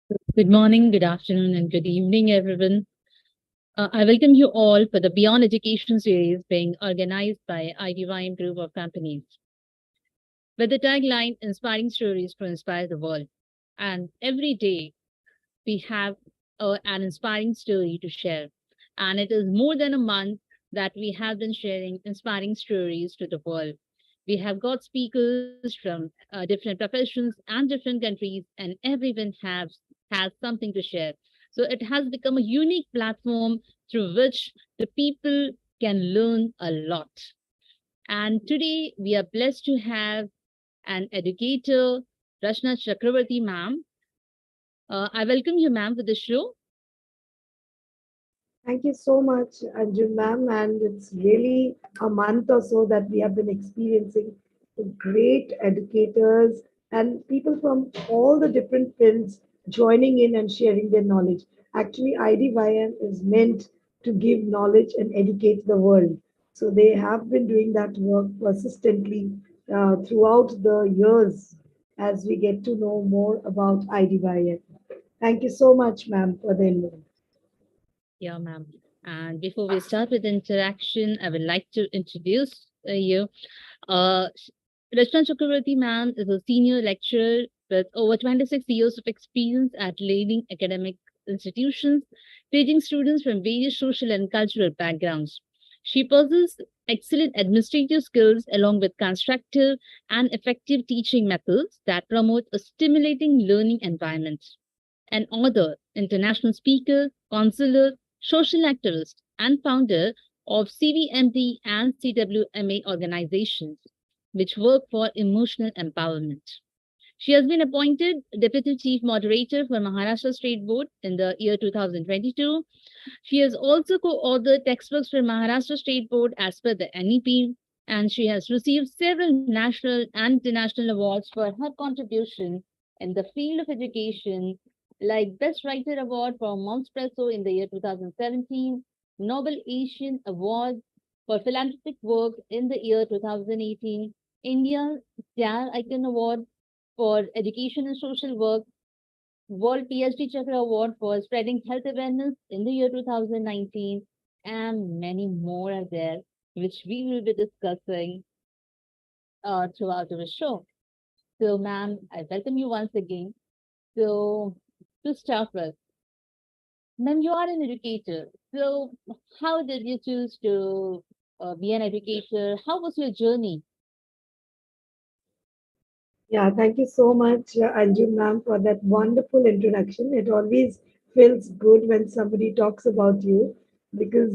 Good morning, good afternoon, and good evening, everyone. I welcome you all for the Beyond Education series being organized by Idym Group of Companies, with the tagline Inspiring Stories to Inspire the World. And every day we have an inspiring story to share. And it is more than a month that we have been sharing inspiring stories to the world. We have got speakers from different professions and different countries, and everyone has something to share. So it has become a unique platform through which the people can learn a lot. And today we are blessed to have an educator, Rashna Chakravarti ma'am. I welcome you, ma'am, to the show. Thank you so much, Anjum ma'am. And it's really a month or so that we have been experiencing great educators and people from all the different fields joining in and sharing their knowledge. Actually, IDYM is meant to give knowledge and educate the world. So they have been doing that work persistently throughout the years as we get to know more about IDYM. Thank you so much, ma'am, for the invite. Yeah, ma'am. And before we start with the interaction, I would like to introduce you. Uh, Rachna Chakravarti ma'am is a senior lecturer with over 26 years of experience at leading academic institutions, teaching students from various social and cultural backgrounds. She possesses excellent administrative skills along with constructive and effective teaching methods that promote a stimulating learning environment. An author, international speaker, counselor, social activist, and founder of CVMD and CWMA organizations, which work for emotional empowerment. She has been appointed Deputy Chief Moderator for Maharashtra State Board in the year 2022. She has also co authored textbooks for Maharashtra State Board as per the NEP, and she has received several national and international awards for her contribution in the field of education, like Best Writer Award for Presso in the year 2017, Nobel Asian Award for Philanthropic Work in the year 2018, India Dal Icon Award for Education and Social Work, World PhD Chakra Award for spreading health awareness in the year 2019, and many more are there, which we will be discussing throughout our show. So, ma'am, I welcome you once again. So, to start with, ma'am, you are an educator. So, how did you choose to be an educator? How was your journey? Yeah, thank you so much, Anjum ma'am, for that wonderful introduction. It always feels good when somebody talks about you because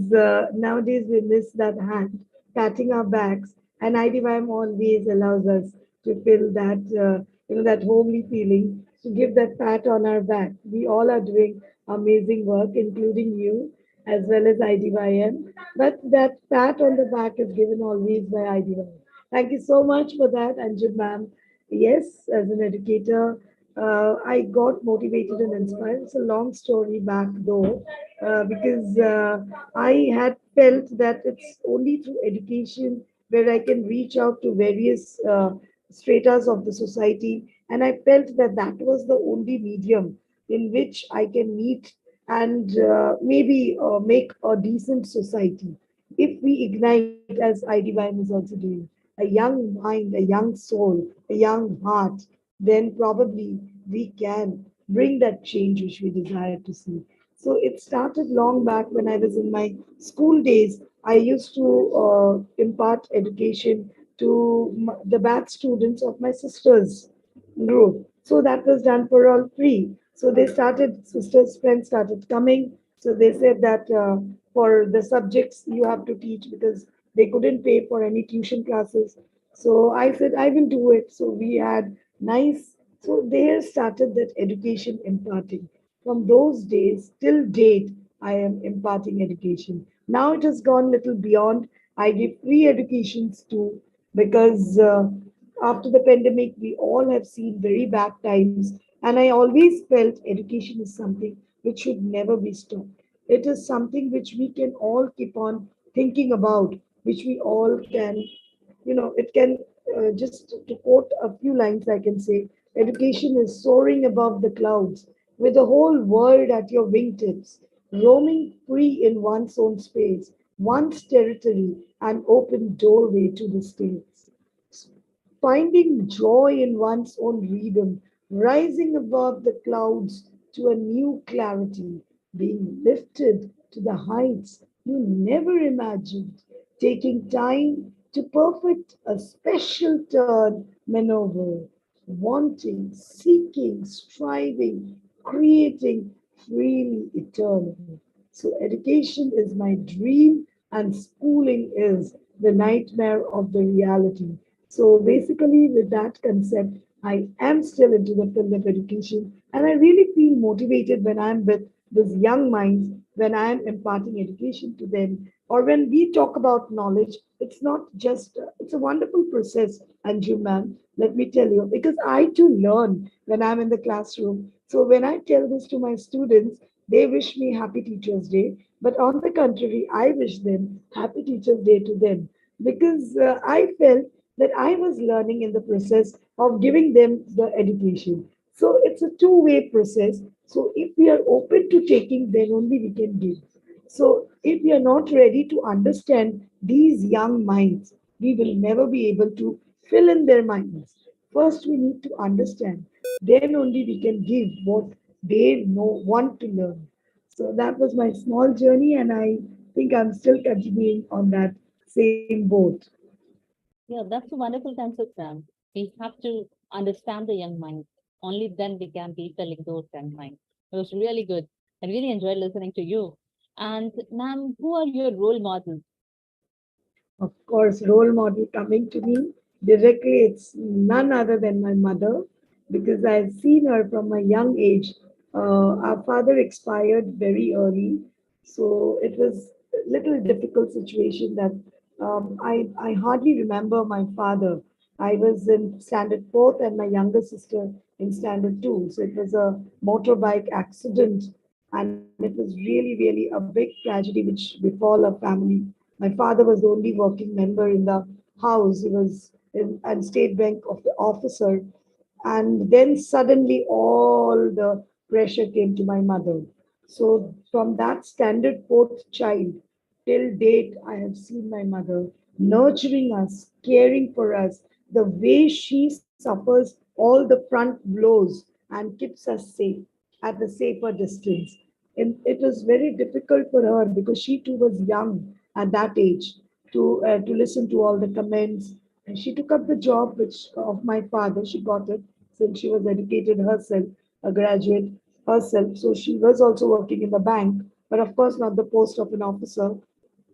nowadays we miss that hand patting our backs, and IDYM always allows us to feel that that homely feeling to give that pat on our back. We all are doing amazing work, including you as well as IDYM, but that pat on the back is given always by IDYM. Thank you so much for that, Anjum ma'am. Yes, as an educator, I got motivated and inspired. It's a long story back though, because I had felt that it's only through education where I can reach out to various stratas of the society, and I felt that that was the only medium in which I can meet and maybe make a decent society. If we ignite, as IDYM is also doing, a young mind, a young soul, a young heart, then probably we can bring that change which we desire to see. So it started long back when I was in my school days. I used to impart education to the bad students of my sister's group. So that was done for all free. So they started, sisters' friends started coming. So they said that for the subjects you have to teach because they couldn't pay for any tuition classes. So I said, I will do it. So we had nice, so there started that education imparting. From those days till date, I am imparting education. Now it has gone little beyond. I give free educations too because after the pandemic, we all have seen very bad times. And I always felt education is something which should never be stopped. It is something which we can all keep on thinking about, which we all can, it can just to quote a few lines, I can say education is soaring above the clouds, with the whole world at your wingtips, roaming free in one's own space, one's territory, an open doorway to the states. Finding joy in one's own rhythm, rising above the clouds to a new clarity, being lifted to the heights you never imagined, taking time to perfect a special turn maneuver, wanting, seeking, striving, creating freely eternal. So, education is my dream, and schooling is the nightmare of the reality. So, basically, with that concept, I am still into the field of education, and I really feel motivated when I'm with these young minds, when I'm imparting education to them, or when we talk about knowledge. It's not just, it's a wonderful process, Anju ma'am, let me tell you, because I too learn when I'm in the classroom. So when I tell this to my students, they wish me Happy Teachers Day. But on the contrary, I wish them Happy Teachers Day to them because I felt that I was learning in the process of giving them the education. So it's a two-way process. So if we are open to taking, then only we can give. So if we are not ready to understand these young minds, we will never be able to fill in their minds. First, we need to understand. Then only we can give what they know, want to learn. So that was my small journey, and I think I'm still continuing on that same boat. Yeah, that's a wonderful concept, ma'am. We have to understand the young mind. Only then we can be filling those young minds. It was really good. I really enjoyed listening to you. And ma'am, who are your role models? Of course, role model coming to me directly, it's none other than my mother because I've seen her from a young age. Our father expired very early, so it was a little difficult situation that I hardly remember my father. I was in standard fourth and my younger sister in standard two. So it was a motorbike accident and it was really, really a big tragedy which befall our family. My father was the only working member in the house. He was in and State Bank of the officer. And then suddenly all the pressure came to my mother. So from that standard fourth child till date, I have seen my mother nurturing us, caring for us, the way she suffers all the front blows and keeps us safe at the safer distance. And it was very difficult for her because she too was young at that age to listen to all the comments. And she took up the job which of my father. She got it since she was educated herself, a graduate herself. So she was also working in the bank, but of course not the post of an officer.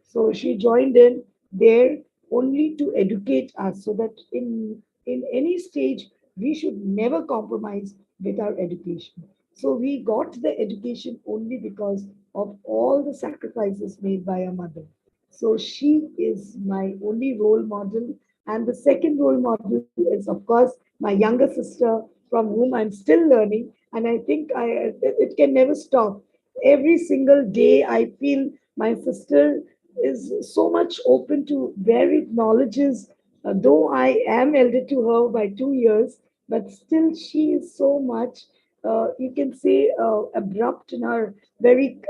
So she joined in there only to educate us so that in any stage we should never compromise with our education. So we got the education only because of all the sacrifices made by our mother. So she is my only role model. And the second role model is, of course, my younger sister, from whom I'm still learning. And I think it can never stop. Every single day, I feel my sister is so much open to varied knowledges. Though I am elder to her by 2 years, but still she is so much, you can say, abrupt in her, very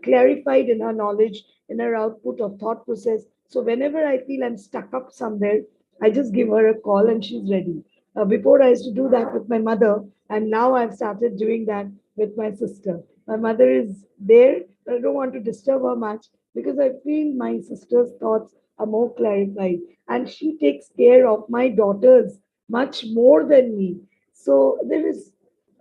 clarified in her knowledge, in her output of thought process. So whenever I feel I'm stuck up somewhere, I just give her a call and she's ready. Before I used to do that with my mother, and now I've started doing that with my sister. My mother is there, but I don't want to disturb her much because I feel my sister's thoughts are more clarified. And she takes care of my daughters much more than me. So there is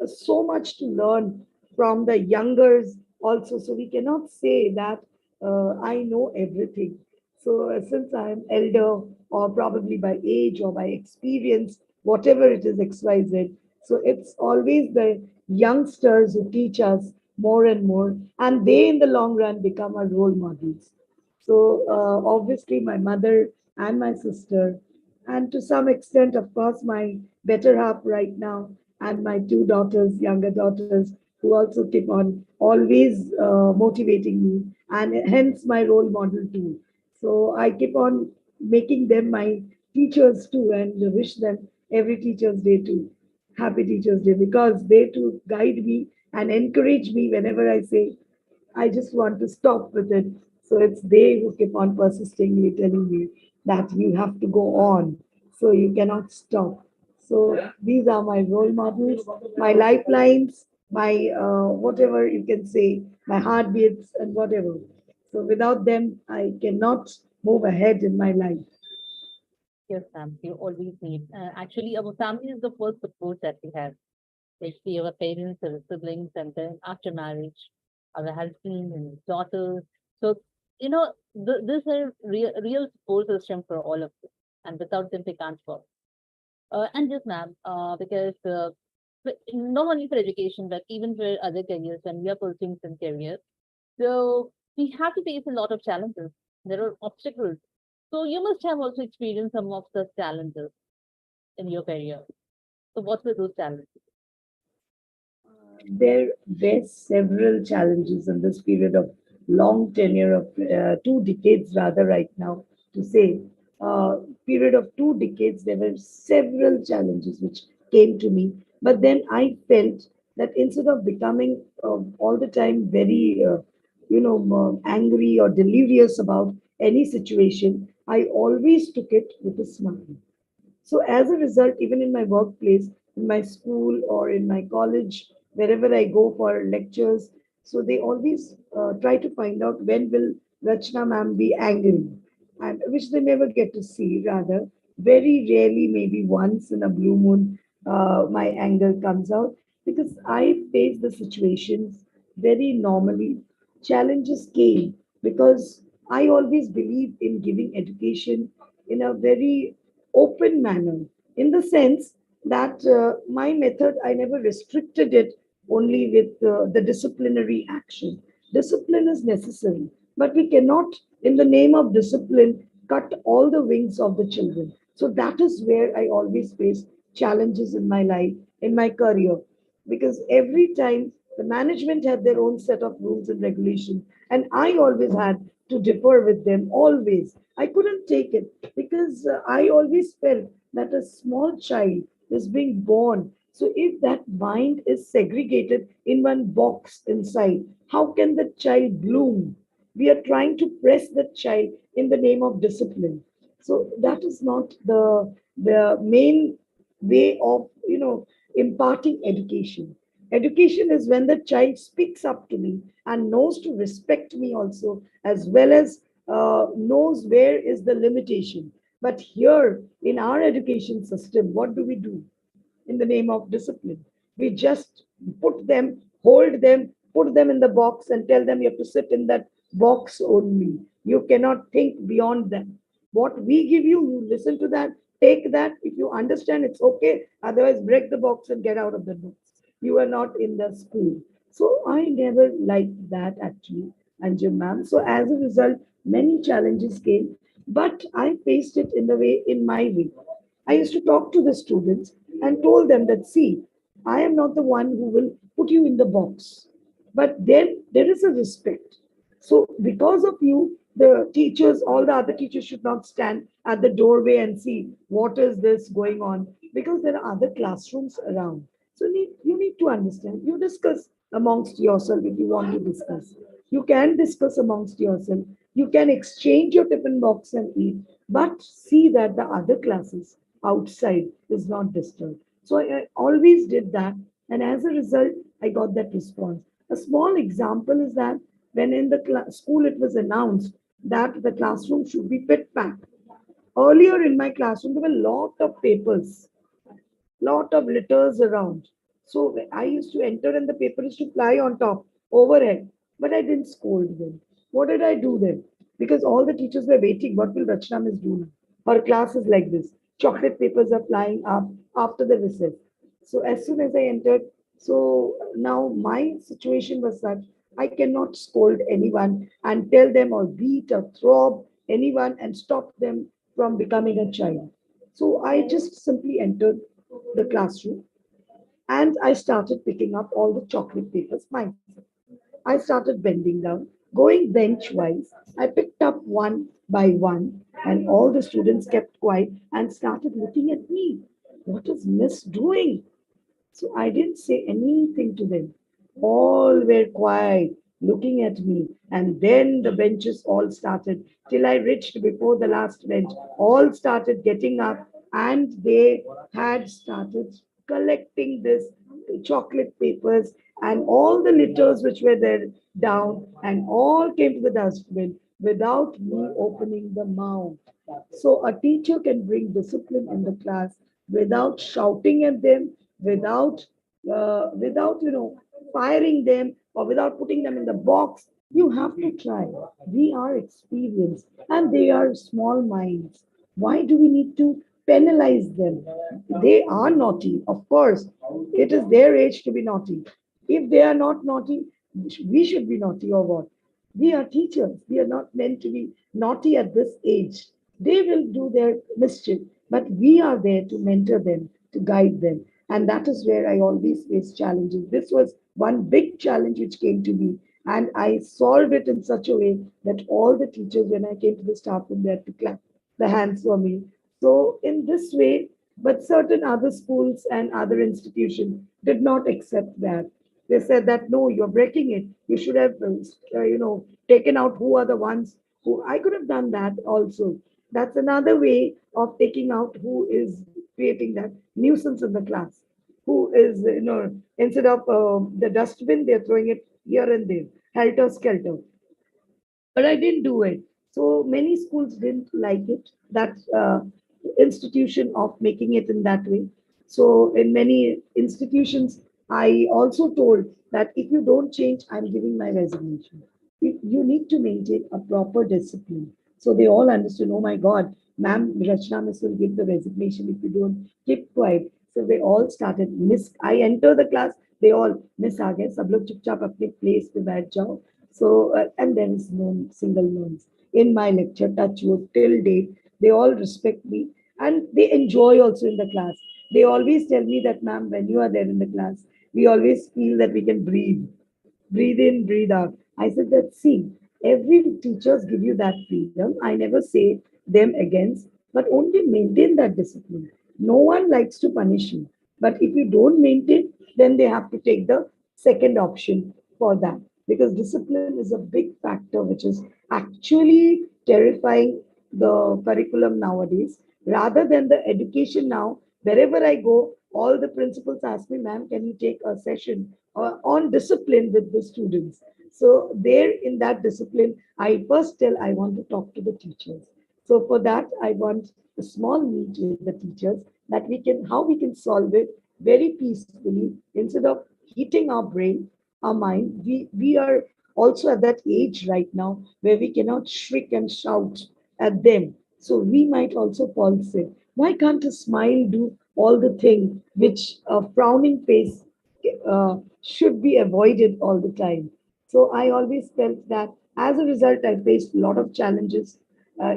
so much to learn from the youngers also. So we cannot say that I know everything. So since I am elder, or probably by age or by experience, whatever it is, XYZ. So it's always the youngsters who teach us more and more, and they in the long run become our role models. So obviously, my mother and my sister, and to some extent, of course, my better half right now, and my two daughters, younger daughters, who also keep on always motivating me, and hence my role model too. So I keep on making them my teachers too, and wish them every Teachers' Day too. Happy Teachers Day, because they too guide me and encourage me whenever I say I just want to stop with it. So it's they who keep on persistingly telling me that you have to go on, so you cannot stop. So these are my role models, my lifelines, my whatever you can say, my heartbeats and whatever. So without them, I cannot move ahead in my life. Yes, ma'am. You always need. Actually, our family is the first support that we have. Like, see our parents, our siblings, and then after marriage, our husband and daughters. So, this is a real support system for all of us. And without them, we can't work. And just, ma'am, because not only for education, but even for other careers, when we are pursuing some career, so we have to face a lot of challenges. There are obstacles. So you must have also experienced some of the challenges in your career. So what were those challenges? There were several challenges in this period of long tenure of 2 decades, rather, right now, to say. Period of 2 decades, there were several challenges which came to me. But then I felt that instead of becoming all the time very, angry or delirious about any situation, I always took it with a smile. So as a result, even in my workplace, in my school or in my college, wherever I go for lectures, so they always try to find out when will Rachna ma'am be angry, and which they never get to see. Rather, very rarely, maybe once in a blue moon, my anger comes out because I face the situations very normally. Challenges came because I always believe in giving education in a very open manner, in the sense that my method, I never restricted it only with the disciplinary action. Discipline is necessary, but we cannot, in the name of discipline, cut all the wings of the children. So that is where I always face challenges in my life, in my career, because every time the management had their own set of rules and regulations, and I always had to differ with them, always. I couldn't take it because I always felt that a small child is being born. So if that mind is segregated in one box inside, how can the child bloom? We are trying to press the child in the name of discipline. So that is not the main way of imparting education. Education is when the child speaks up to me and knows to respect me also, as well as knows where is the limitation. But here in our education system, what do? In the name of discipline. We just put them, hold them, put them in the box and tell them you have to sit in that box only. You cannot think beyond them. What we give you, you listen to that, take that. If you understand, it's okay. Otherwise, break the box and get out of the box. You are not in the school. So I never liked that actually, Anjum ma'am. So as a result, many challenges came, but I faced it in my way. I used to talk to the students and told them that, see, I am not the one who will put you in the box. But then there is a respect. So, because of you, the teachers, all the other teachers should not stand at the doorway and see what is this going on, because there are other classrooms around. So, you need to understand. You discuss amongst yourself if you want to discuss. You can discuss amongst yourself. You can exchange your tiffin box and eat, but see that the other classes outside is not disturbed. So I always did that. And as a result, I got that response. A small example is that when in the school it was announced that the classroom should be pit packed. Earlier in my classroom, there were a lot of papers, lot of litters around. So I used to enter and the paper used to fly on top, overhead. But I didn't scold them. What did I do then? Because all the teachers were waiting. What will Rachna Miss do now? Her class is like this. Chocolate papers are flying up after the recess. So as soon as I entered, so now my situation was such I cannot scold anyone and tell them or beat or throb anyone and stop them from becoming a child. So I just simply entered the classroom and I started picking up all the chocolate papers myself. I started bending down, going bench wise. I picked up one by one, and all the students kept quiet and started looking at me. What is Miss doing? So I didn't say anything to them. All were quiet, looking at me. And then the benches all started, till I reached before the last bench. All started getting up, and they had started collecting this chocolate papers and all the litters which were there down, and all came to the dustbin without me opening the mouth. So a teacher can bring discipline in the class without shouting at them, without without firing them, or without putting them in the box. You have to try. We are experienced, and they are small minds. Why do we need to penalize them? They are naughty, of course. It is their age to be naughty. If they are not naughty, we should be naughty, or what? We are teachers. We are not meant to be naughty at this age. They will do their mischief, but we are there to mentor them, to guide them. And that is where I always face challenges. This was one big challenge which came to me, and I solved it in such a way that all the teachers, when I came to the staff room, they had to clap the hands for me. So, in this way, but certain other schools and other institutions did not accept that. They said that no, you're breaking it. You should have, taken out who are the ones who. I could have done that also. That's another way of taking out who is creating that nuisance in the class. Who is, instead of the dustbin, they're throwing it here and there, helter skelter. But I didn't do it. So many schools didn't like it, that institution of making it in that way. So in many institutions, I also told that if you don't change, I'm giving my resignation. You need to maintain a proper discipline. So they all understood, oh my God, ma'am, Rachna miss will give the resignation if you don't keep quiet. So they all started, miss, I enter the class, they all, miss आ गए सब लोग चुपचाप अपने place पे बैठ जाओ. So, and there is no single noise. In my lecture, touch wood, till date, they all respect me, and they enjoy also in the class. They always tell me that, ma'am, when you are there in the class, we always feel that we can breathe. Breathe in, breathe out. I said that, see, every teachers give you that freedom. I never say them against, but only maintain that discipline. No one likes to punish you. But if you don't maintain, then they have to take the second option for that. Because discipline is a big factor which is actually terrifying the curriculum nowadays. Rather than the education now, wherever I go, all the principals ask me, ma'am, can you take a session on discipline with the students? So there in that discipline, I first tell I want to talk to the teachers. So for that, I want a small meet with the teachers that we can how we can solve it very peacefully instead of heating our brain, our mind. We are also at that age right now where we cannot shriek and shout at them. So we might also fall sick. Why can't a smile do all the thing which a frowning face should be avoided all the time? So I always felt that as a result, I faced a lot of challenges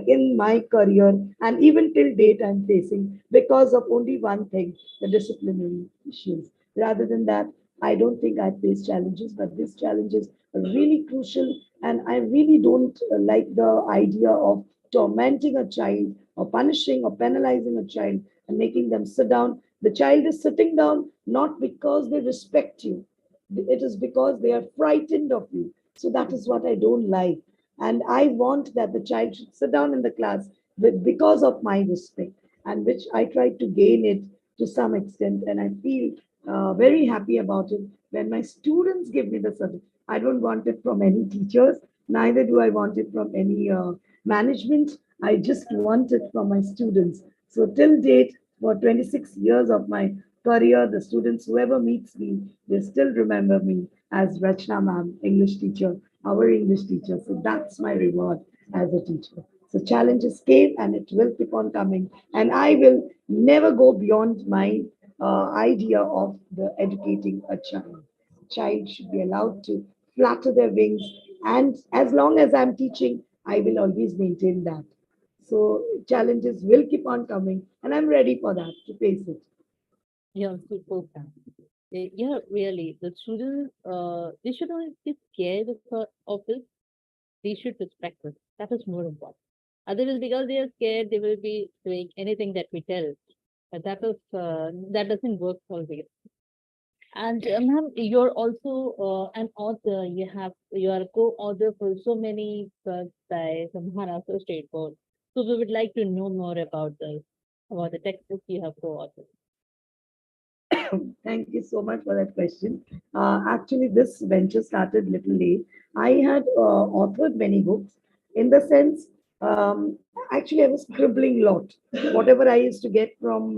in my career, and even till date, I'm facing because of only one thing, the disciplinary issues. Rather than that, I don't think I face challenges, but these challenges are really crucial, and I really don't like the idea of tormenting a child or punishing or penalizing a child and making them sit down. The child is sitting down not because they respect you, it is because they are frightened of you. So that is what I don't like. And I want that the child should sit down in the class because of my respect, and which I try to gain it to some extent. And I feel very happy about it when my students give me the certificate. I don't want it from any teachers, neither do I want it from any management. I just want it from my students. So, till date, for 26 years of my career, the students, whoever meets me, they still remember me as Rachna ma'am, English teacher, our English teacher. So that's my reward as a teacher. So challenges came and it will keep on coming. And I will never go beyond my idea of the educating a child. Child should be allowed to flutter their wings. And as long as I'm teaching, I will always maintain that. So challenges will keep on coming, and I'm ready for that to face it. Yeah, superb. Ma'am. Yeah, really. The students, they should not be scared of it. They should respect it. That is more important. Otherwise, because they are scared, they will be doing anything that we tell. But that is that doesn't work always. And ma'am, you're also an author. You are a co-author for so many books by the Maharashtra State Board. So we would like to know more about this, about the textbooks you have co-authored. Thank you so much for that question. Actually, this venture started little late. I had authored many books in the sense, actually, I was scribbling a lot. Whatever I used to get from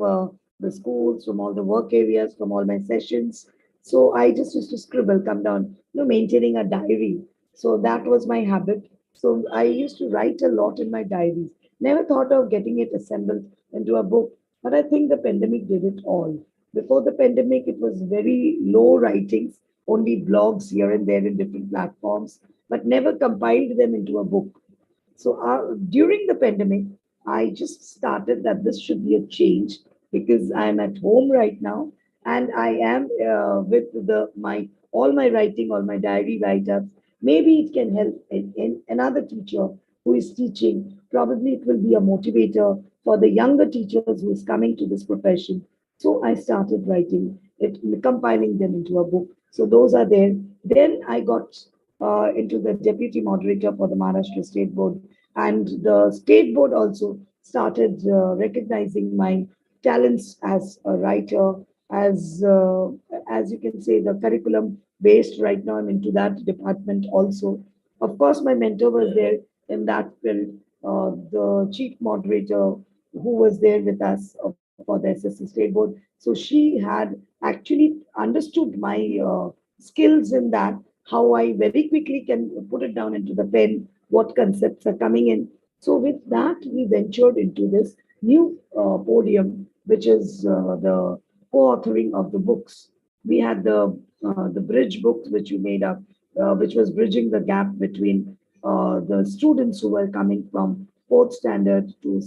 the schools, from all the work areas, from all my sessions. So I just used to scribble, come down, maintaining a diary. So that was my habit. So I used to write a lot in my diaries. Never thought of getting it assembled into a book, but I think the pandemic did it all. Before the pandemic, it was very low writings, only blogs here and there in different platforms, but never compiled them into a book. So during the pandemic, I just started that this should be a change because I'm at home right now and I am with the my all my writing, all my diary write-ups. Maybe it can help in another teacher who is teaching. Probably it will be a motivator for the younger teachers who is coming to this profession. So I started writing it, compiling them into a book. So those are there. Then I got into the deputy moderator for the Maharashtra State Board, and the state board also started recognizing my talents as a writer, as you can say, the curriculum based. Right now, I'm into that department also. Of course, my mentor was there in that field, the chief moderator who was there with us for the SSC State Board. So she had actually understood my skills in that, how I very quickly can put it down into the pen, what concepts are coming in. So with that, we ventured into this new podium, which is the co-authoring of the books. We had the bridge books, which we made up, which was bridging the gap between the students who were coming from fourth standard to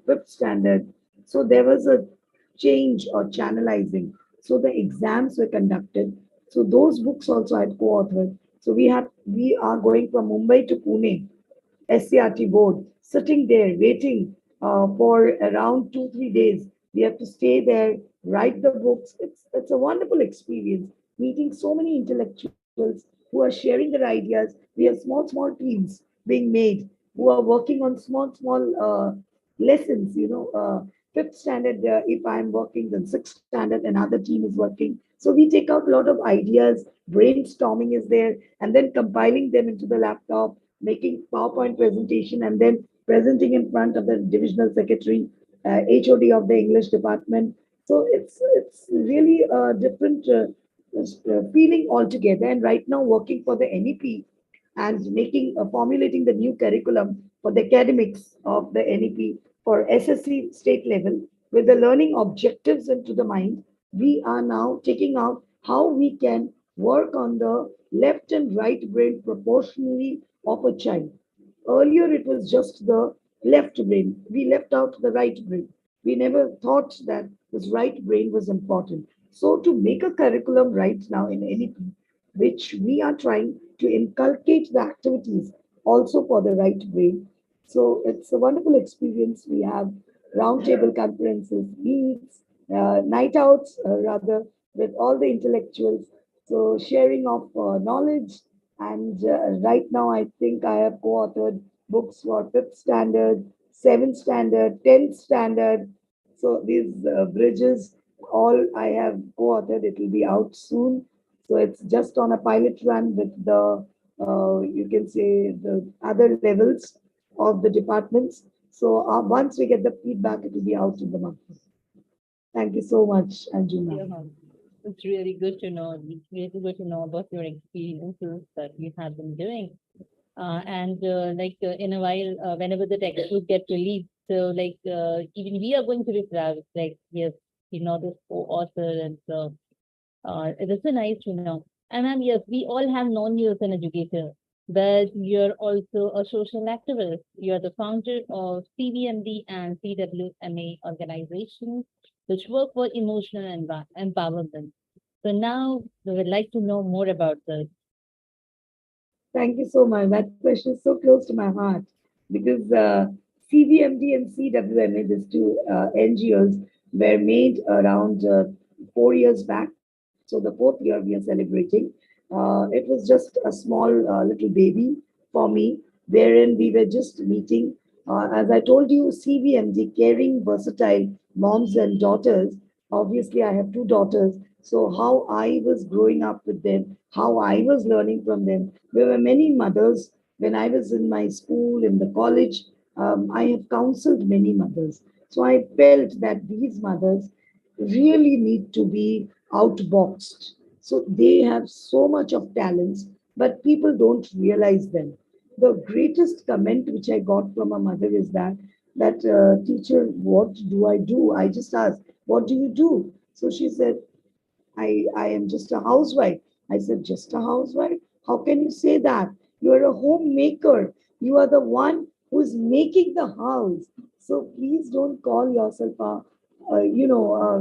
fifth standard. So there was a change or channelizing. So the exams were conducted. So those books also I had co-authored. So we are going from Mumbai to Pune, SCRT board, sitting there waiting for around 2 3 days. We have to stay there, write the books. It's a wonderful experience meeting so many intellectuals who are sharing their ideas. We have small teams being made who are working on small lessons. Fifth standard, if I'm working, then sixth standard, another team is working. So we take out a lot of ideas, brainstorming is there, and then compiling them into the laptop, making PowerPoint presentation, and then presenting in front of the divisional secretary, HOD of the English department. So it's really a different feeling altogether. And right now, working for the NEP and formulating the new curriculum for the academics of the NEP for SSC state level with the learning objectives into the mind. We are now taking out how we can work on the left and right brain proportionally of a child. Earlier, it was just the left brain. We left out the right brain. We never thought that this right brain was important. So, to make a curriculum right now in NEP, which we are trying to inculcate the activities also for the right brain. So, it's a wonderful experience. We have roundtable conferences, meets, night outs, rather, with all the intellectuals. So, sharing of knowledge, and right now, I think I have co authored books for fifth standard, seventh standard, 10th standard. So these bridges, all I have co authored, it will be out soon. So it's just on a pilot run with you can say, the other levels of the departments. So once we get the feedback, it will be out in the market. Thank you so much, Anjuna. Yeah, ma'am. It's really good to know. It's really good to know about your experiences that you have been doing. And in a while, whenever the textbook get released, so even we are going to be proud. Like yes, this co-author, and so it is so nice to know. And ma'am, yes, we all have known you as an educator, but you're also a social activist. You're the founder of CVMD and CWMA organizations, which work for emotional empowerment. So now we would like to know more about this. Thank you so much. That question is so close to my heart because CVMD and CWMA, these two NGOs, were made around 4 years back. So So the fourth year we are celebrating. It was just a small little baby for me, wherein we were just meeting. As I told you, CVMD, caring, versatile moms and daughters. Obviously, I have two daughters. So, how I was growing up with them, how I was learning from them. There were many mothers when I was in my school, in the college. I have counseled many mothers. So, I felt that these mothers really need to be outboxed. So, they have so much of talents, but people don't realize them. The greatest comment which I got from a mother is that teacher, what do I do? I just asked, what do you do? So she said, I am just a housewife. I said, just a housewife? How can you say that? You are a homemaker. You are the one who is making the house. So please don't call yourself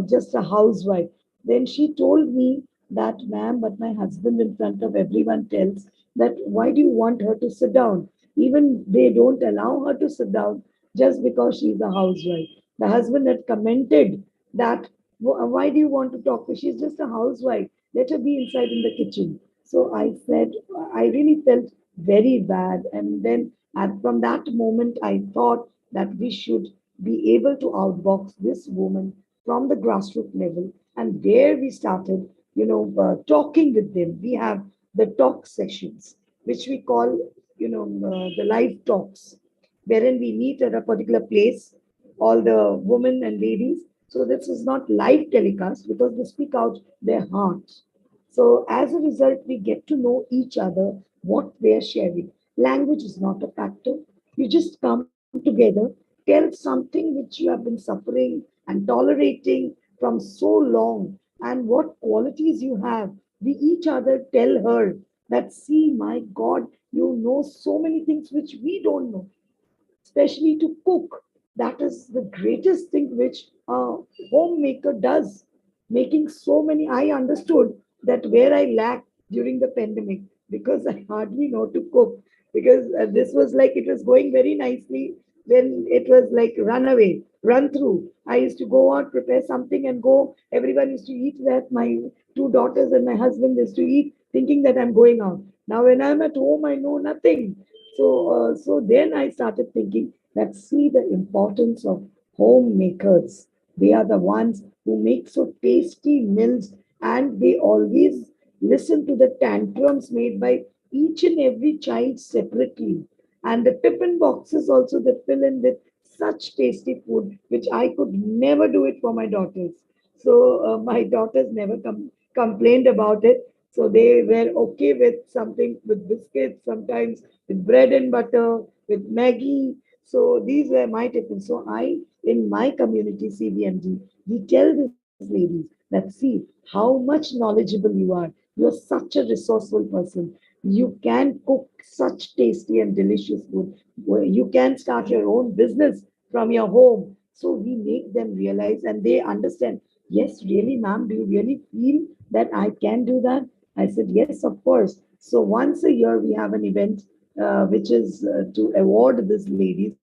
just a housewife. Then she told me that, ma'am, but my husband in front of everyone tells that why do you want her to sit down? Even they don't allow her to sit down just because she's a housewife. The husband had commented that why do you want to talk to her? She's just a housewife. Let her be inside in the kitchen. So I said, I really felt very bad. And then from that moment, I thought that we should be able to outbox this woman from the grassroots level. And there we started, talking with them. We have the talk sessions, which we call, the live talks, wherein we meet at a particular place, all the women and ladies. So this is not live telecast because they speak out their heart. So as a result, we get to know each other, what they are sharing. Language is not a factor. You just come together, tell something which you have been suffering and tolerating from so long, and what qualities you have. We each other tell her that, see, my God, you know so many things which we don't know, especially to cook. That is the greatest thing which a homemaker does. Making so many, I understood that where I lacked during the pandemic because I hardly know to cook. Because this was like it was going very nicely when it was like run away, run through. I used to go out, prepare something, and go. Everyone used to eat that. My two daughters and my husband used to eat, thinking that I'm going out. Now, when I'm at home, I know nothing. So then I started thinking that see the importance of homemakers. They are the ones who make so tasty meals, and they always listen to the tantrums made by each and every child separately. And the tiffin boxes also they fill in with such tasty food, which I could never do it for my daughters. So my daughters never complained about it. So they were okay with something with biscuits, sometimes with bread and butter, with Maggie. So these were my tiffins. So in my community, CVMG, we tell these ladies that see how much knowledgeable you are. You are such a resourceful person. You can cook such tasty and delicious food. You can start your own business from your home. So we make them realize and they understand. Yes, really, ma'am, do you really feel that I can do that? I said, yes, of course. So once a year, we have an event which is to award these ladies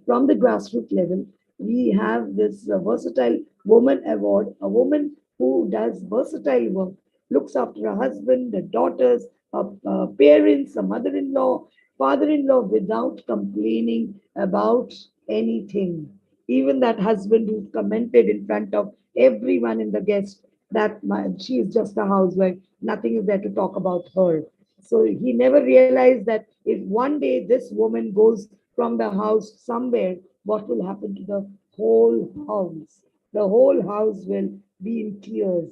from the grassroots level. We have this versatile woman award, a woman who does versatile work, looks after her husband, her daughters, her parents, her mother in law, father in law without complaining about anything. Even that husband who commented in front of everyone in the guest that she is just a housewife, nothing is there to talk about her. So he never realized that if one day this woman goes from the house somewhere, what will happen to the whole house? The whole house will be in tears.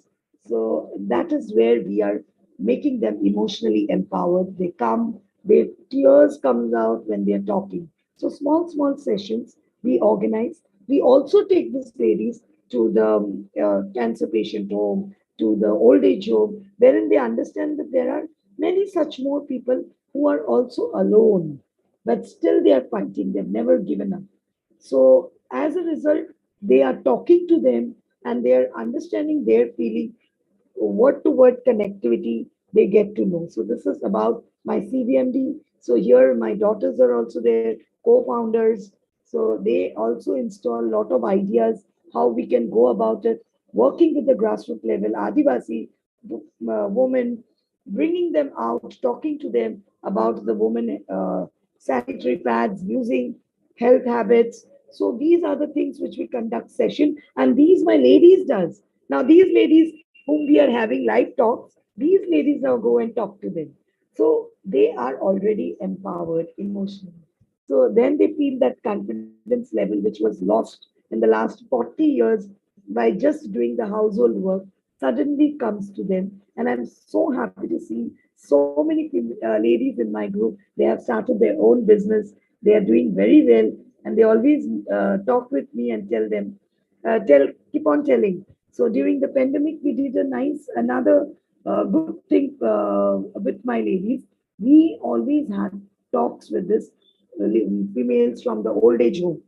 So that is where we are making them emotionally empowered. They come, their tears comes out when they are talking. So small sessions we organize. We also take these ladies to the cancer patient home, to the old age home, wherein they understand that there are many such more people who are also alone, but still they are fighting. They've never given up. So as a result, they are talking to them and they are understanding their feeling, word to word connectivity they get to know. So this is about my CVMD. So here my daughters are also their co-founders. So they also install a lot of ideas how we can go about it, working with the grassroots level, Adivasi women, bringing them out, talking to them about the woman sanitary pads, using health habits. So these are the things which we conduct session, and these my ladies does. Now these ladies whom we are having live talks, these ladies now go and talk to them. So they are already empowered emotionally. So then they feel that confidence level which was lost in the last 40 years by just doing the household work suddenly comes to them. And I'm so happy to see so many ladies in my group. They have started their own business. They are doing very well, and they always talk with me and tell them, keep on telling. So during the pandemic, we did a nice another good thing with my ladies. We always had talks with this females from the old age home.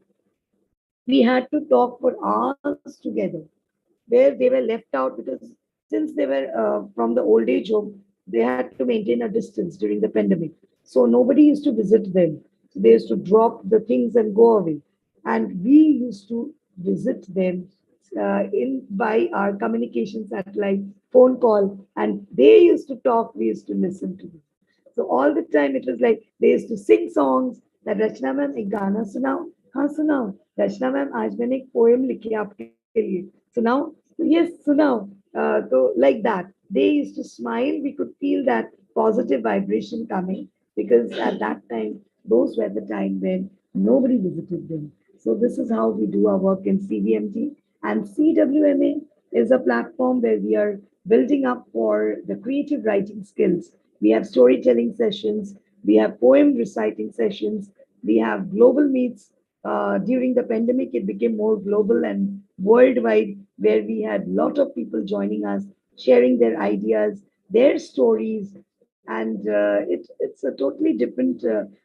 We had to talk for hours together where they were left out because since they were from the old age home, they had to maintain a distance during the pandemic. So nobody used to visit them. So they used to drop the things and go away. And we used to visit them in by our communication satellite phone call, and they used to talk. We used to listen to them. So all the time it was like they used to sing songs that Rachna ma'am एक गाना सुनाओ हाँ सुनाओ रचना ma'am आज मैंने एक poem लिखी है आपके लिए सुनाओ yes सुनाओ so like that they used to smile. We could feel that positive vibration coming because at that time those were the time when nobody visited them. So this is how we do our work in CVMT, and CWMA is a platform where we are building up for the creative writing skills. We have storytelling sessions, we have poem reciting sessions, we have global meets. During the pandemic, it became more global and worldwide, where we had a lot of people joining us, sharing their ideas, their stories, and it's a totally different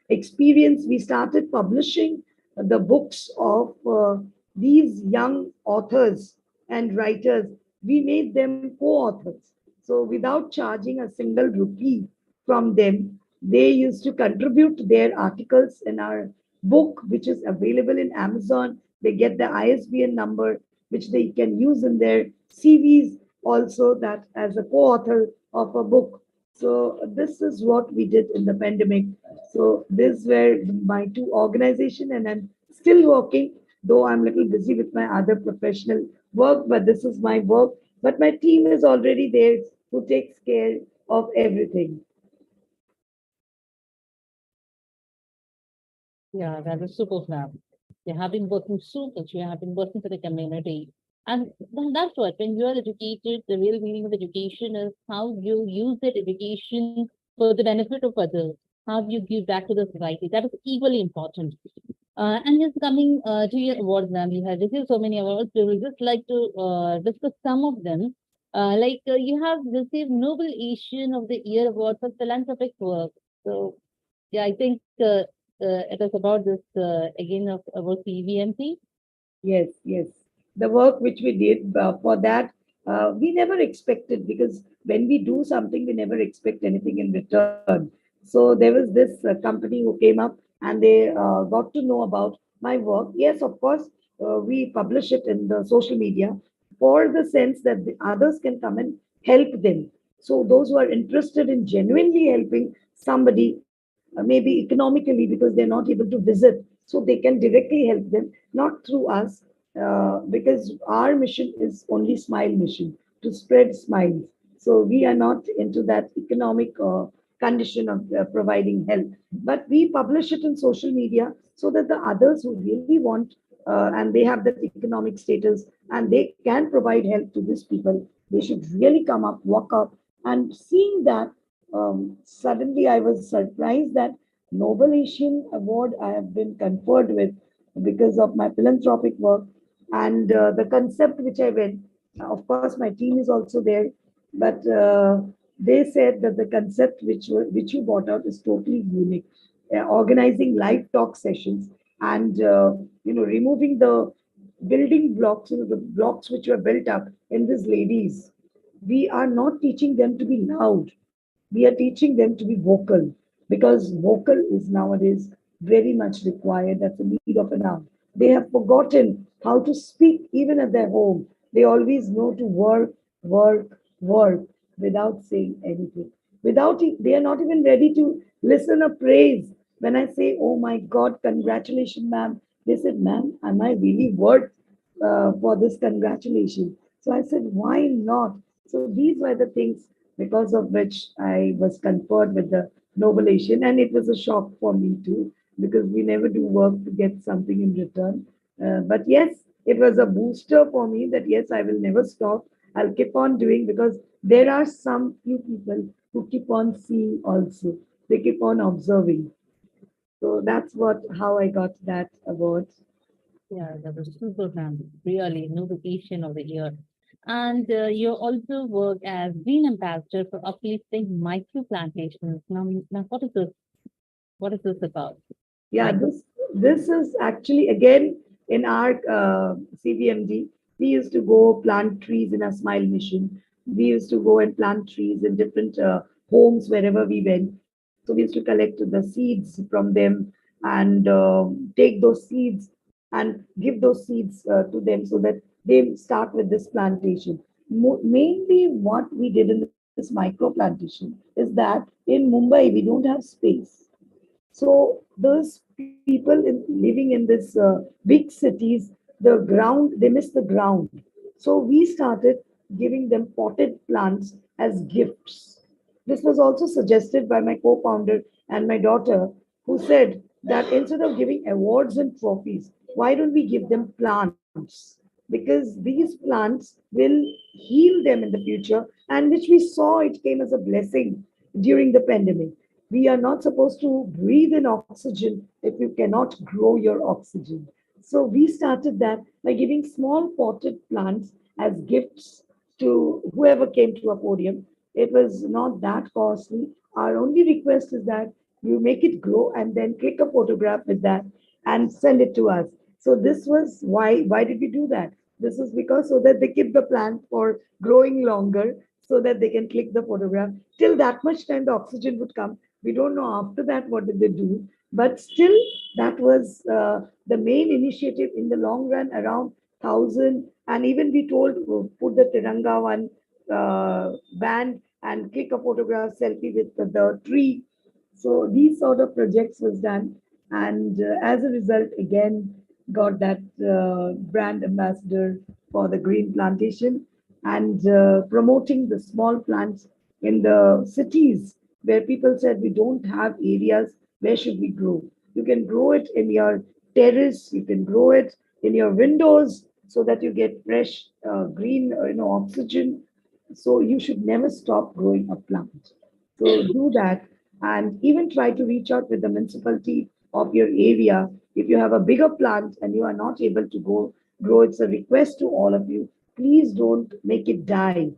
experience. We started publishing the books of these young authors and writers. We made them co-authors. So without charging a single rupee from them, they used to contribute their articles in our book, which is available in Amazon. They get the ISBN number, which they can use in their CVs also, that as a co-author of a book. So this is what we did in the pandemic. So these were my two organization, and I'm still working, though I'm a little busy with my other professional work, but this is my work. But my team is already there who takes care of everything. Yeah, that is super, ma'am. You have been working so much. You have been working for the community. And that's what, when you are educated, the real meaning of education is how you use that education for the benefit of others, how you give back to the society. That is equally important. And just coming to your awards, ma'am, you have received so many awards. We would just like to discuss some of them. You have received Noble Asian of the Year Award for philanthropic work. So yeah, I think it is about this again of about PVMT. Yes, yes. The work which we did for that, we never expected, because when we do something, we never expect anything in return. So there was this company who came up and they got to know about my work. Yes, of course, we publish it in the social media for the sense that the others can come and help them. So those who are interested in genuinely helping somebody, maybe economically because they're not able to visit, so they can directly help them, not through us, because our mission is only smile mission, to spread smiles. So we are not into that economic condition of providing help, but we publish it in social media so that the others who really want and they have that economic status and they can provide help to these people, they should really come up, walk up. And seeing that, suddenly I was surprised that Nobel Asian Award I have been conferred with because of my philanthropic work and the concept which I went. Of course, my team is also there, but they said that the concept which you brought out is totally unique. Organizing live talk sessions and removing the building blocks, the blocks which were built up in these ladies. We are not teaching them to be loud. We are teaching them to be vocal, because vocal is nowadays very much required. That's a need of an hour. They have forgotten how to speak even at their home. They always know to work, work, work. without saying anything. They are not even ready to listen a praise. When I say, "Oh my God, congratulations, ma'am," they said, "Ma'am, am I really worth for this congratulation?" So I said, "Why not?" So these were the things because of which I was conferred with the Nobelation, and it was a shock for me too because we never do work to get something in return. But yes, it was a booster for me that yes, I will never stop. I'll keep on doing because there are some few people who keep on seeing also. They keep on observing. So that's what how I got that award. Yeah, that was super, ma'am. Really, notification of the year. And you also work as green ambassador for uplifting micro plantations. Now, what is this? What is this about? Yeah, Micro. this is actually again in our CVMD. We used to go plant trees in a Smile mission. We used to go and plant trees in different homes wherever we went. So we used to collect the seeds from them and take those seeds and give those seeds to them so that they start with this plantation. Mainly, what we did in this micro plantation is that in Mumbai we don't have space, so those people living in this big cities, the ground, they miss the ground. So we started giving them potted plants as gifts. This was also suggested by my co-founder and my daughter, who said that instead of giving awards and trophies, why don't we give them plants? Because these plants will heal them in the future, and which we saw it came as a blessing during the pandemic. We are not supposed to breathe in oxygen if you cannot grow your oxygen. So we started that by giving small potted plants as gifts to whoever came to a podium. It was not that costly. Our only request is that you make it grow and then click a photograph with that and send it to us. So this was why did we do that? This is because so that they keep the plant for growing longer so that they can click the photograph. Till that much time the oxygen would come. We don't know after that what did they do, but still that was the main initiative in the long run around 1,000. And even we told put the Tiranga one band and click a photograph selfie with the tree. So these sort of projects was done, and as a result, again got that brand ambassador for the green plantation and promoting the small plants in the cities where people said we don't have areas where should we grow. You can grow it in your terrace, you can grow it in your windows so that you get fresh green oxygen. So you should never stop growing a plant. So do that and even try to reach out with the municipality of your area. If you have a bigger plant and you are not able to go grow, it's a request to all of you. Please don't make it die.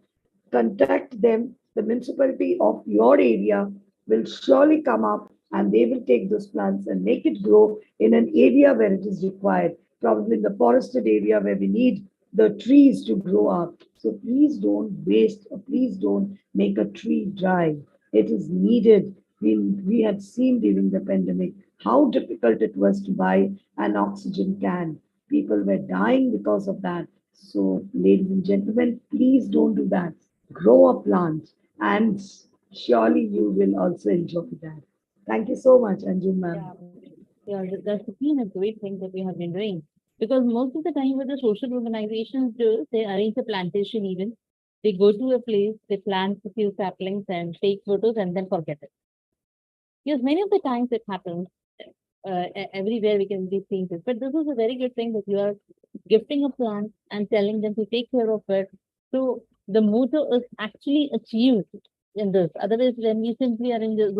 Contact them. The municipality of your area will surely come up and they will take those plants and make it grow in an area where it is required, probably in the forested area where we need the trees to grow up. So please don't waste or please don't make a tree die. It is needed. We had seen during the pandemic how difficult it was to buy an oxygen can. People were dying because of that. So, ladies and gentlemen, please don't do that. Grow a plant, and surely you will also enjoy that. Thank you so much, Anjum ma'am. Yeah, yeah, that's been a great thing that we have been doing. Because most of the time, what the social organizations do, they arrange a plantation event. They go to a place, they plant a few saplings and take photos and then forget it. Because many of the times it happens everywhere we can be seeing this. But this is a very good thing that you are gifting a plant and telling them to take care of it. So the motto is actually achieved in this. Otherwise, when we simply are in this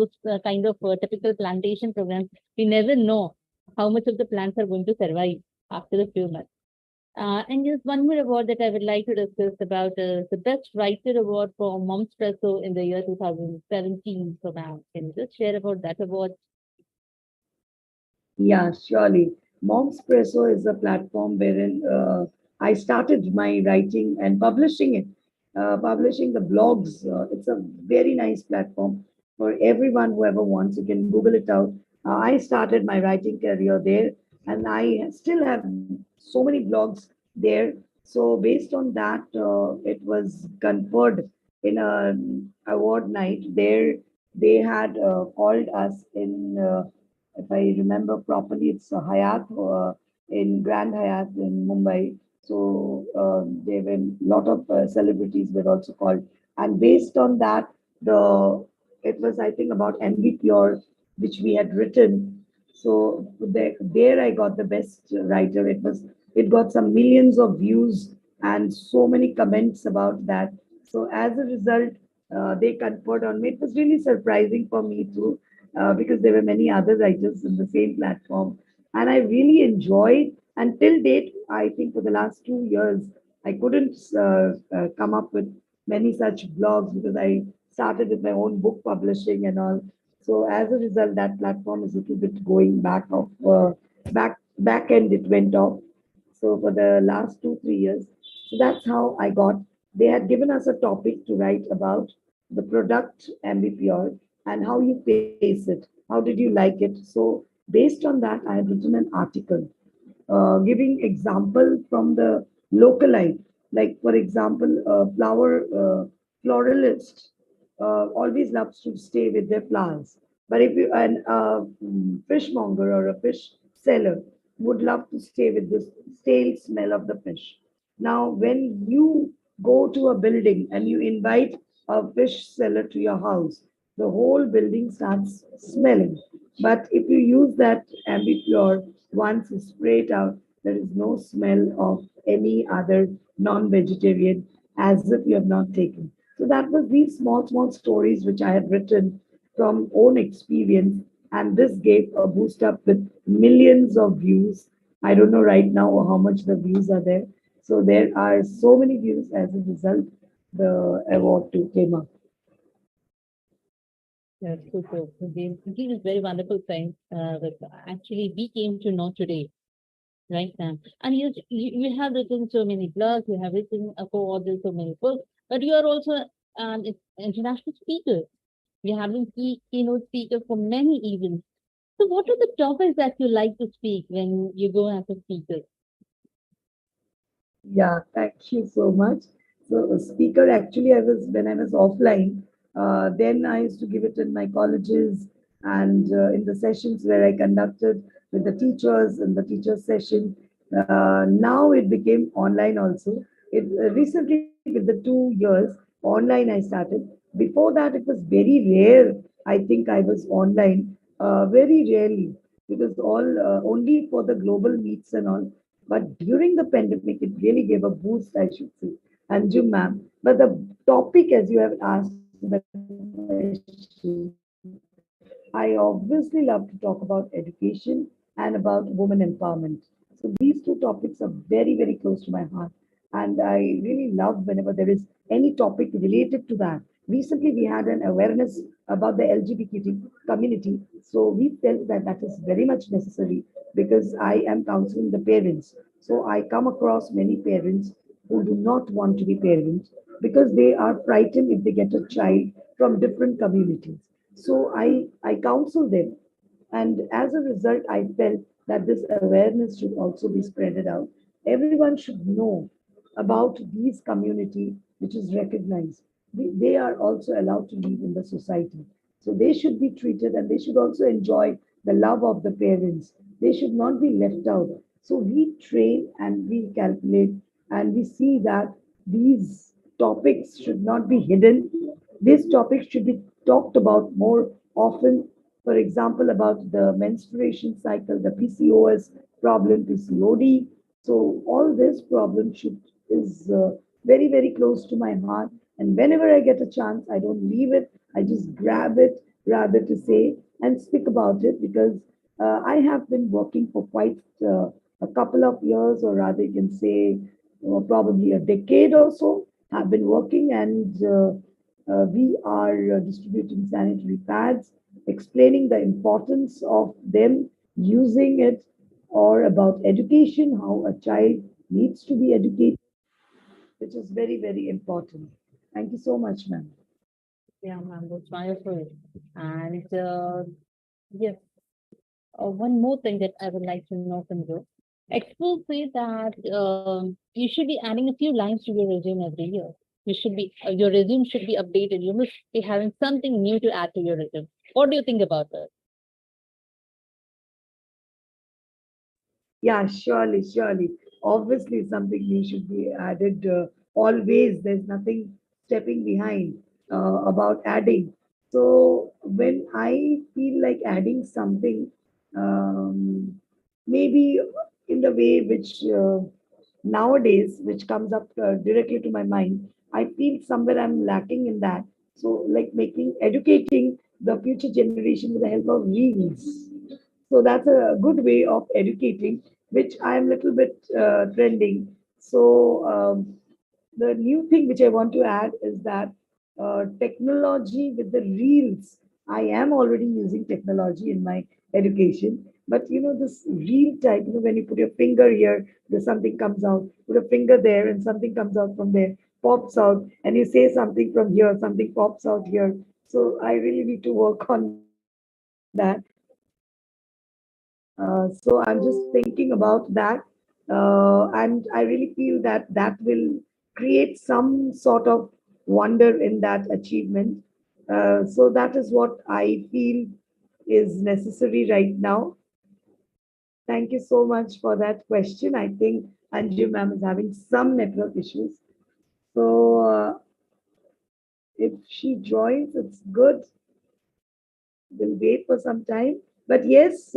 kind of typical plantation programs, we never know how much of the plants are going to survive after a few months. And just one more award that I would like to discuss about is the Best Writer Award for Mom's Presso in the year 2017. So, ma'am, can you just share about that award? Yeah, surely. Mom's Presso is a platform wherein I started my writing and publishing it, publishing the blogs. It's a very nice platform for everyone who ever wants. You can Google it out. I started my writing career there, and I still have so many blogs there. So based on that, it was conferred. in a award night. There, they had called us in, if I remember properly, it's a Hyatt in Grand Hyatt in Mumbai. So there were a lot of celebrities were also called, and based on that, the it was, I think, about MB Pure, which we had written. So there I got the best writer. It got some millions of views and so many comments about that. So as a result, they conferred on me. It was really surprising for me too, because there were many other writers in the same platform, and I really enjoyed. Until date, I think for the last 2 years, I couldn't come up with many such blogs because I started with my own book publishing and all. So as a result, that platform is a little bit going back end. It went off. So for the last 2 3 years, so that's how I got. They had given us a topic to write about the product MBPR and how you face it. How did you like it? So based on that, I had written an article giving example from the local life. Like for example, florist always loves to stay with their flowers. But if you an fishmonger or a fish seller would love to stay with the stale smell of the fish. Now, when you go to a building and you invite a fish seller to your house, the whole building starts smelling. But if you use that ambipure, once you spray it out, there is no smell of any other non-vegetarian as if you have not taken. So that was these small stories which I had written from own experience, and this gave a boost up with millions of views. I don't know right now how much the views are there. So there are so many views as a result. The award too came up. That's super. These is very wonderful things that actually we came to know today, right now. And you have written so many blogs, you have written co-authored so many books, but you are also an international speaker. You have been keynote speaker for many events. So, what are the topics that you like to speak when you go as a speaker? Yeah, thank you so much. So, speaker, actually, I was when I was offline, then I used to give it in my colleges and in the sessions where I conducted with the teachers in the teachers session. Now it became online also. It recently with the 2 years online I started. Before that, it was very rare. I think I was online very rarely because all only for the global meets and all. But during the pandemic, it really gave a boost, I should say. Anjum ma'am. But the topic, as you have asked the question, I obviously love to talk about education and about women empowerment. So these two topics are very, very close to my heart. And I really love whenever there is any topic related to that. Recently, we had an awareness about the LGBT community. So we felt that that is very much necessary because I am counseling the parents. So I come across many parents who do not want to be parents because they are frightened if they get a child from different communities. So I counsel them, and as a result, I felt that this awareness should also be spreaded out. Everyone should know about these community which is recognized. They are also allowed to live in the society. So they should be treated and they should also enjoy the love of the parents. They should not be left out. So we train and we calculate and we see that these topics should not be hidden. These topics should be talked about more often. For example, about the menstruation cycle, the PCOS problem, PCOD. So all this problem should is very very close to my heart. And whenever I get a chance, I don't leave it. I just grab it rather to say and speak about it because I have been working for quite a couple of years, or rather, you can say probably a decade or so. Have been working, and we are distributing sanitary pads, explaining the importance of them using it, or about education, how a child needs to be educated, which is very, very important. Thank you so much, ma'am. Yeah, ma'am, that's wonderful. And yes, one more thing that I would like to know from you. Experts say that you should be adding a few lines to your resume every year. you should be your resume should be updated. You must be having something new to add to your resume. What do you think about that? Yeah, surely, surely. Obviously, something new should be added. Always, there's nothing stepping behind about adding. So when I feel like adding something, maybe in the way which nowadays, which comes up directly to my mind, I feel somewhere I'm lacking in that. So, like making educating the future generation with the help of reels. So that's a good way of educating, which I'm little bit trending. So the new thing which I want to add is that technology with the reels. I am already using technology in my education, but this reel type. When you put your finger here, there's something comes out. Put a finger there, and something comes out from there, pops out, and you say something from here, something pops out here. So I really need to work on that. So I'm just thinking about that, and I really feel that that will create some sort of wonder in that achievement. So that is what I feel is necessary right now. Thank you so much for that question. I think Anju ma'am is having some network issues. So if she joins, it's good. We'll wait for some time. But yes,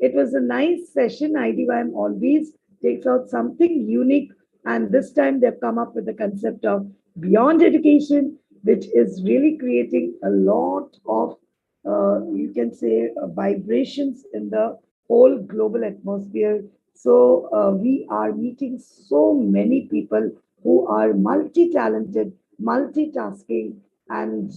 it was a nice session. IDYM always takes out something unique. And this time they've come up with the concept of beyond education, which is really creating a lot of, you can say, vibrations in the whole global atmosphere. So we are meeting so many people who are multi-talented, multitasking, and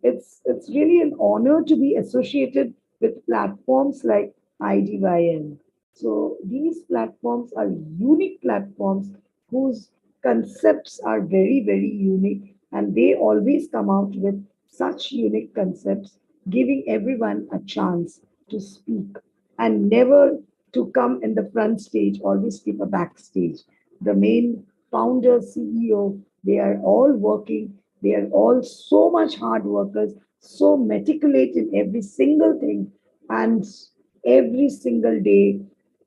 it's really an honor to be associated with platforms like IDYN. So these platforms are unique platforms whose concepts are very, very unique, and they always come out with such unique concepts, giving everyone a chance to speak and never to come in the front stage, always keep a backstage. The main founder, CEO, they are all working, they are all so much hard workers, so meticulous in every single thing, and every single day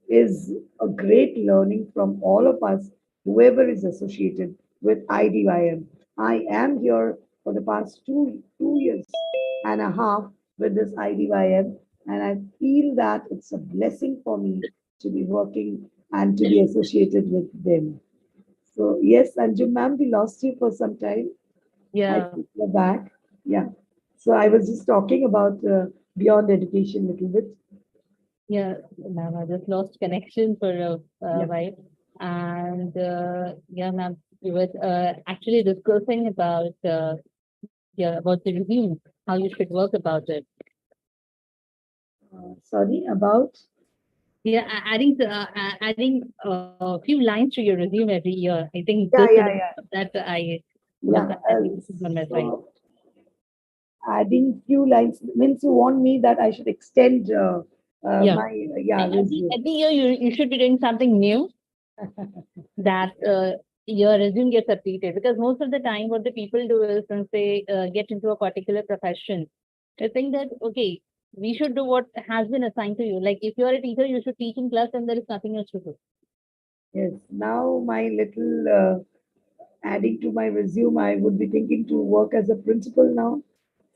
is a great learning from all of us, whoever is associated with IDYM. I am here for the past two years and a half with this IDYM, and I feel that it's a blessing for me to be working and to be associated with them. So yes, Anjum ma'am, we lost you for some time. I Yeah, think you're back. Yeah. So I was just talking about beyond education a little bit. yeah, ma'am. I just lost connection for a Yeah. while, and yeah, ma'am. We were actually discussing about yeah about the resume, how you should work about it. Sorry about. Yeah, adding a few lines to your resume every year. I think this Yeah, is yeah, yeah, that I was yeah. adding on my side. So adding few lines means you want me that I should extend Yeah, my yeah resume. every year you should be doing something new that your resume gets updated, because most of the time what the people do is once they get into a particular profession, they think that okay, we should do what has been assigned to you. Like if you are a teacher, you should teach in class and there is nothing else to do. Yes. Now my little adding to my resume, I would be thinking to work as a principal now.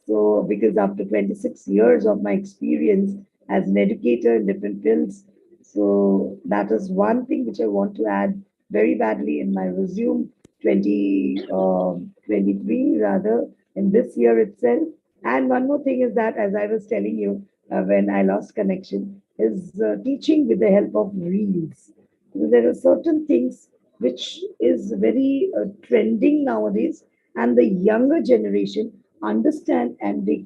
So, because after 26 years of my experience as an educator in different fields, so that is one thing which I want to add very badly in my resume 2023 rather in this year itself. And one more thing is that, as I was telling you when I lost connection, is teaching with the help of reels. There are certain things which is very trending nowadays, and the younger generation understand, and they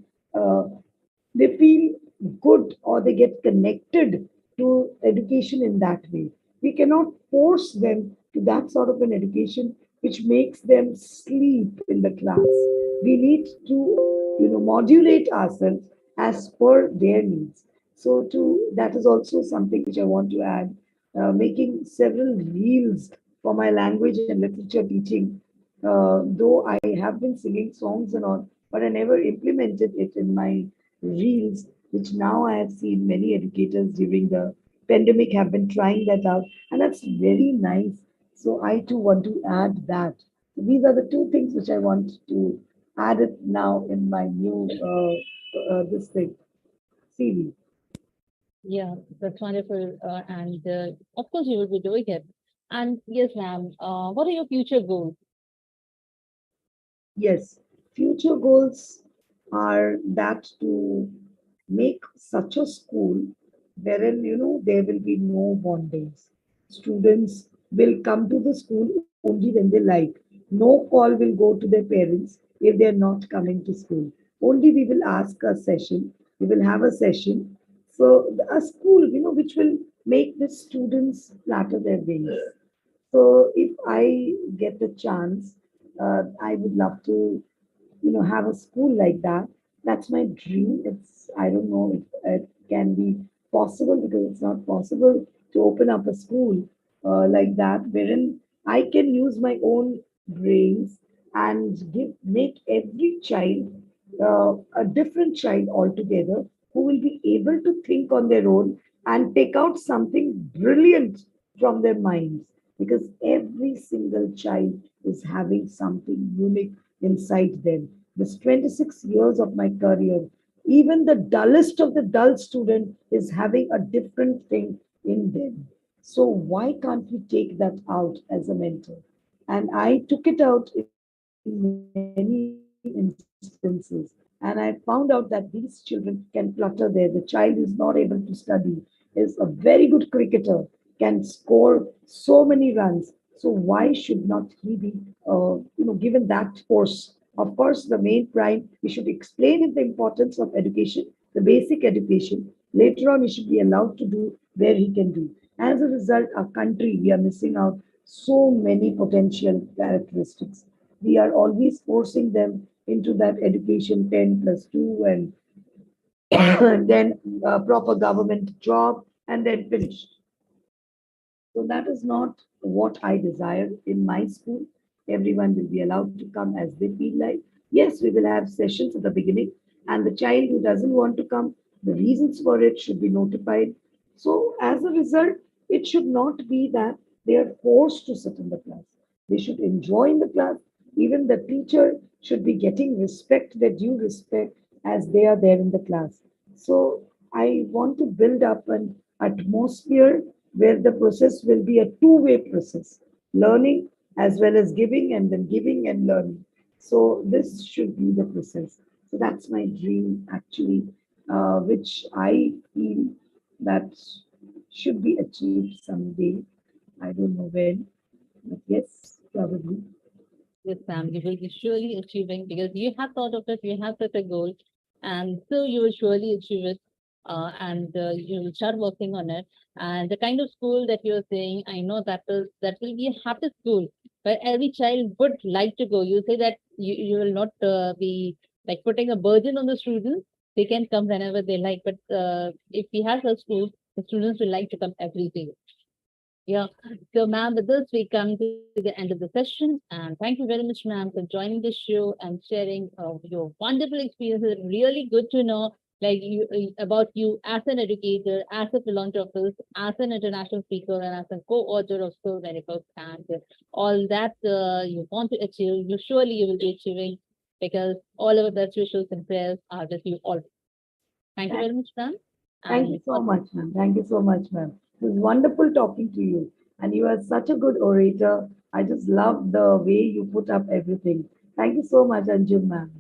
feel good, or they get connected to education in that way. We cannot force them to that sort of an education which makes them sleep in the class. We need to, modulate ourselves as per their needs. So, to that is also something which I want to add. Making several reels for my language and literature teaching, though I have been singing songs and all, but I never implemented it in my reels, which now I have seen many educators during the pandemic have been trying that out, and that's very nice. So I too want to add that. So these are the two things which I want to add it now in my new this thing CV. Yeah, that's wonderful. And of course, you will be doing it. And yes, ma'am, what are your future goals? Yes, future goals are that to make such a school wherein there will be no bondings. Students will come to the school only when they like. No call will go to their parents if they are not coming to school. Only we will ask a session. We will have a session. So a school, which will make the students flatter their wings. So if I get the chance, I would love to, have a school like that. That's my dream. I don't know if it can be possible because it's not possible to open up a school like that, wherein I can use my own brains and make every child a different child altogether who will be able to think on their own and take out something brilliant from their minds because every single child is having something unique inside them. This 26 years of my career, even the dullest of the dull student is having a different thing in them. So why can't we take that out as a mentor? And I took it out in many instances. And I found out that these children can flutter there. The child who's not able to study is a very good cricketer, can score so many runs. So why should not he be, given that force? Of course, the main prime, we should explain him the importance of education, the basic education. Later on, he should be allowed to do where he can do. As a result, our country, we are missing out so many potential characteristics. We are always forcing them into that education 10 plus 2 and then a proper government job and then finish. So that is not what I desire in my school. Everyone will be allowed to come as they feel like. Yes, we will have sessions at the beginning, and the child who doesn't want to come, the reasons for it should be notified. So, as a result, it should not be that they are forced to sit in the class. They should enjoy in the class. Even the teacher should be getting respect, their due respect, as they are there in the class. So I want to build up an atmosphere where the process will be a two-way process, learning as well as giving, and then giving and learning. So this should be the process. So that's my dream, actually, which I feel that should be achieved someday. I don't know when, but yes, probably. Yes, ma'am, you will be surely achieving because you have thought of it, you have set a goal, and so you will surely achieve it. And you will start working on it. And the kind of school that you're saying, I know that will be a happy school where every child would like to go. You say that you will not be like putting a burden on the students. They can come whenever they like, but if we have a school, the students will like to come every day. Yeah. So, ma'am, with this, we come to the end of the session. And thank you very much, ma'am, for joining the show and sharing your wonderful experiences. Really good to know, like about you as an educator, as a philanthropist, as an international speaker, and as a co-author of so many books. And all that you want to achieve, you will be achieving because all our best wishes and prayers are with you all. Thank you very much, ma'am. Thank you And so much, ma'am. Thank you so much, ma'am. It was wonderful talking to you. And you are such a good orator. I just love the way you put up everything. Thank you so much, Anjum, ma'am.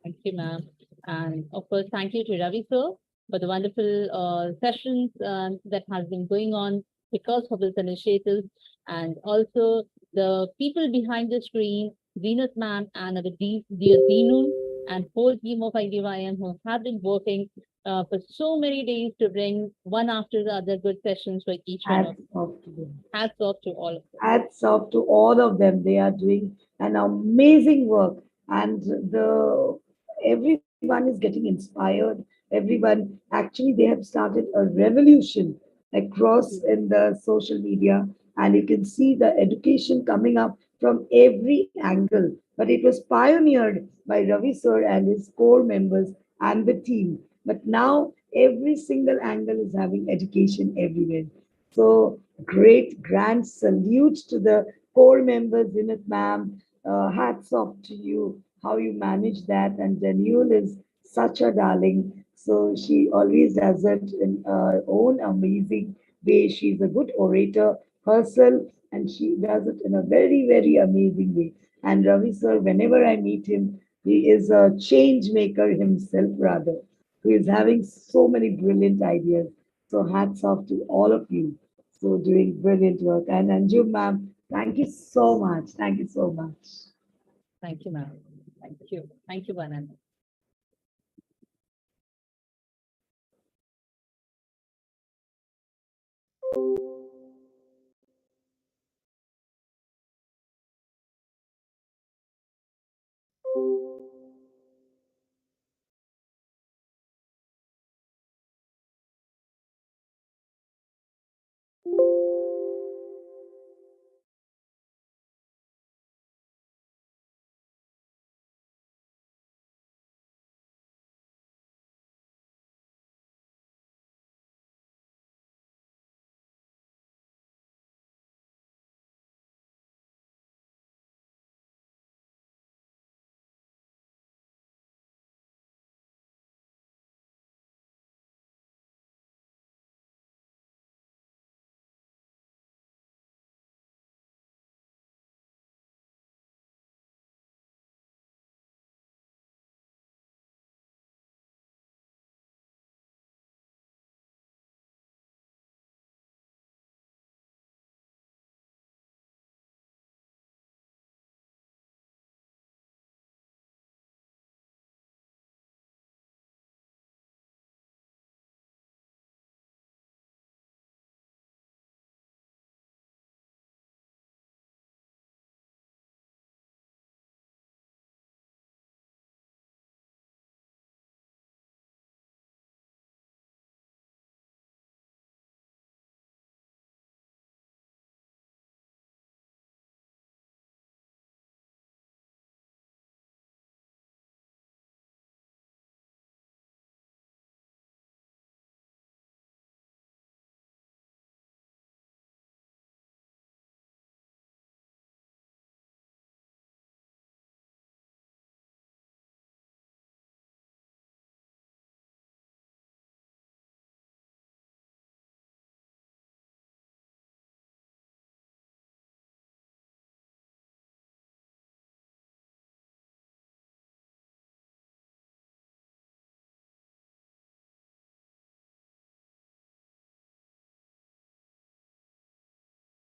thank you, ma'am. And of course, thank you to Ravi sir for the wonderful sessions that has been going on because of this initiative, and also the people behind the screen, Venus ma'am and the dear Deenul and whole team of IDYM who have been working for so many days to bring one after the other good sessions for each one of Hats off to them. hats off to all of them. Hats off to all of them. They are doing an amazing work, and the everyone is getting inspired. Everyone actually they have started a revolution across in the social media, and you can see the education coming up from every angle. But it was pioneered by Ravi sir and his core members and the team. But now every single angle is having education everywhere. So great, grand salute to the core members, Zinat ma'am. Hats off to you, how you manage that. And Daniel is such a darling. So she always does it in her own amazing way. She's a good orator herself, and she does it in a very, very amazing way. And Ravi sir, whenever I meet him, he is a change maker himself, rather, who is having so many brilliant ideas. So hats off to all of you. So doing brilliant work. And Anju ma'am, thank you so much. Thank you so much. Thank you, ma'am. Thank you. Thank you, Vananda.